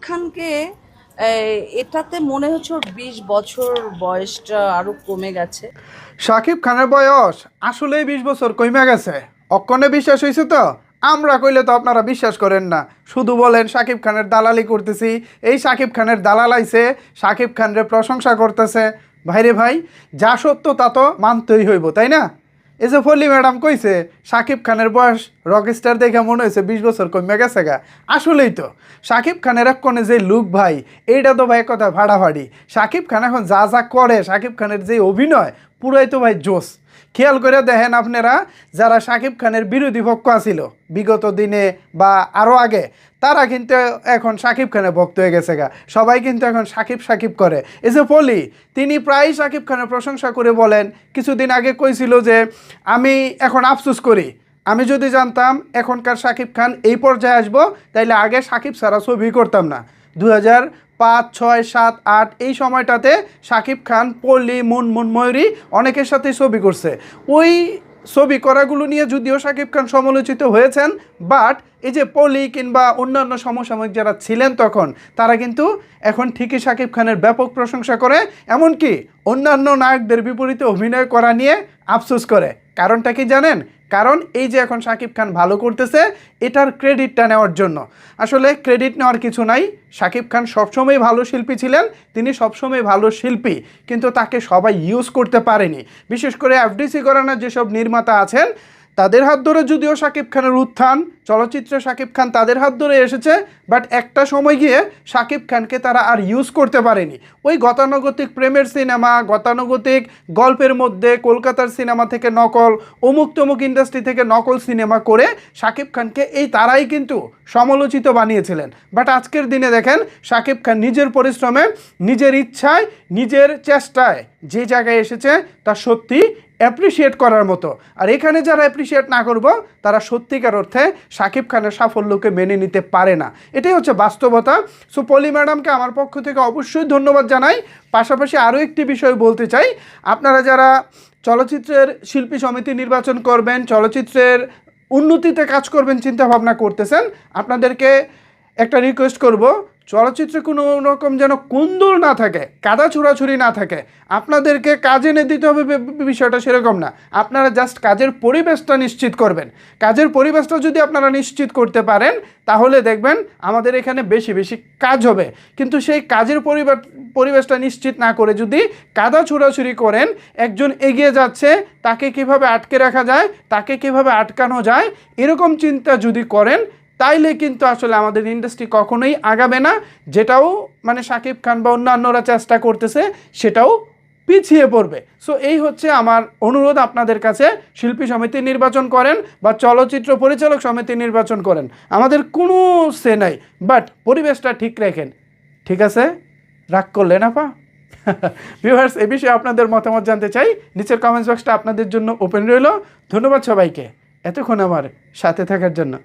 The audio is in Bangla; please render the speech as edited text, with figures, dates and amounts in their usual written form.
খানকে এটাতে মনে হচ্ছে ওর 20 বছর বয়সটা আরো কমে গেছে। শাকিব খানের বয়স আসলেই 20 বছর কমে গেছে। অক্ষণে বিশ্বাস হয়েছে তো? আমরা কইলে তো আপনারা বিশ্বাস করেন না, শুধু বলেন শাকিব খানের দালালি করতেছি, এই শাকিব খানের দালাল আইছে, শাকিব খানরে প্রশংসা করতেছে। ভাইরে ভাই, যা সত্য তা তো মানতেই হইব, তাই না? এই যে ফলি ম্যাডাম কইছে শাকিব খানের বয়স রকস্টার দেখে মনে হয়েছে 20 বছর কমে গেছে গা। আসলেই তো শাকিব খানের এক কোণে যে লুক ভাই, এইটা তো ভাই কথা ভাড়াভাড়ি। শাকিব খান এখন যা যা করে, শাকিব খানের যে অভিনয়, পুরাই তো ভাই জোস। খেয়াল করে দেখেন আপনারা, যারা শাকিব খানের বিরোধী পক্ষ আছিল বিগত দিনে বা আরও আগে, তারা কিন্তু এখন শাকিব খানের ভক্ত হয়ে গেছে গা। সবাই কিন্তু এখন সাকিব সাকিব করে। এই যে পলি, তিনি প্রায় শাকিব খানের প্রশংসা করে বলেন, কিছুদিন আগে কইছিল যে আমি এখন আফসোস করি, আমি যদি জানতাম এখনকার শাকিব খান এই পর্যায়ে আসবো, তাইলে আগে শাকিব ছাড়া ছবি করতাম না। 2005, 6, 7, 8 এই সময়টাতে শাকিব খান, পল্লী, মুনমুন, ময়ূরী অনেকের সাথে ছবি করছে। ওই ছবি করাগুলো নিয়ে যদিও শাকিব খান সমালোচিত হয়েছেন, বাট এই যে পলি কিংবা অন্যান্য সমসাময়িক যারা ছিলেন তখন, তারা কিন্তু এখন ঠিকই শাকিব খানের ব্যাপক প্রশংসা করে, এমনকি অন্যান্য নায়কদের বিপরীতে অভিনয় করা নিয়ে আফসোস করে। কারণটা কি জানেন? কারণ এই যে এখন শাকিব খান ভালো করতেছে, এটার ক্রেডিটটা নেওয়ার জন্য। আসলে ক্রেডিট নেওয়ার কিছু নাই, শাকিব খান সবসময় ভালো শিল্পী ছিলেন, তিনি সবসময় ভালো শিল্পী, কিন্তু তাকে সবাই ইউজ করতে পারেনি। বিশেষ করে এফডিসি ঘরানার যেসব নির্মাতা আছেন, তাদের হাত ধরে যদিও শাকিব খানের উত্থান, চলচ্চিত্রে শাকিব খান তাদের হাত ধরে এসেছে, বাট একটা সময় গিয়ে শাকিব খানকে তারা আর ইউজ করতে পারেনি। ওই গতানুগতিক প্রেমের সিনেমা, গতানুগতিক গল্পের মধ্যে কলকাতার সিনেমা থেকে নকল, অমুক তমুক ইন্ডাস্ট্রি থেকে নকল সিনেমা করে শাকিব খানকে এই তারাই কিন্তু সমালোচিত বানিয়েছিলেন। বাট আজকের দিনে দেখেন, শাকিব খান নিজের পরিশ্রমে, নিজের ইচ্ছায়, নিজের চেষ্টায় যে জায়গায় এসেছে, তা সত্যি অ্যাপ্রিসিয়েট করার মতো। আর এখানে যারা অ্যাপ্রিসিয়েট না করব, তারা সত্যিকার অর্থে শাকিব খানের সাফল্যকে মেনে নিতে পারে না। এটাই হচ্ছে বাস্তবতা। সো পলি ম্যাডামকে আমার পক্ষ থেকে অবশ্যই ধন্যবাদ জানাই। পাশাপাশি আরও একটি বিষয় বলতে চাই, আপনারা যারা চলচ্চিত্রের শিল্পী সমিতি নির্বাচন করবেন, চলচ্চিত্রের উন্নতিতে কাজ করবেন চিন্তা ভাবনা করতেছেন, আপনাদেরকে একটা রিকোয়েস্ট করব, চলচ্চিত্রে কোনো রকম যেন কুন্দল না থাকে, কাদা ছোড়াছুরি না থাকে। আপনাদেরকে কাজ এনে দিতে হবে বিষয়টা সেরকম না, আপনারা জাস্ট কাজের পরিবেশটা নিশ্চিত করবেন। কাজের পরিবেশটা যদি আপনারা নিশ্চিত করতে পারেন, তাহলে দেখবেন আমাদের এখানে বেশি বেশি কাজ হবে। কিন্তু সেই কাজের পরিবেশটা নিশ্চিত না করে যদি কাদা ছোড়াছুরি করেন, একজন এগিয়ে যাচ্ছে, তাকে কিভাবে আটকে রাখা যায়, তাকে কিভাবে আটকানো যায়, এরকম চিন্তা যদি করেন, তাইলে কিন্তু আসলে আমাদের ইন্ডাস্ট্রি কখনোই আগাবে না। যেটাও মানে শাকিব খান বা অন্যান্যরা চেষ্টা করতেছে, সেটাও পিছিয়ে পড়বে। সো এই হচ্ছে আমার অনুরোধ আপনাদের কাছে, শিল্পী সমিতি নির্বাচন করেন বা চলচ্চিত্র পরিচালক সমিতি নির্বাচন করেন, আমাদের কোনো সে নাই, বাট পরিবেশটা ঠিক রাখেন। ঠিক আছে? রাগ করলেন আপা? ভিউয়ার্স, এ বিষয়ে আপনাদের মতামত জানতে চাই, নিচের কমেন্টস বক্সটা আপনাদের জন্য ওপেন রইল। ধন্যবাদ সবাইকে এতক্ষণ আমার সাথে থাকার জন্য।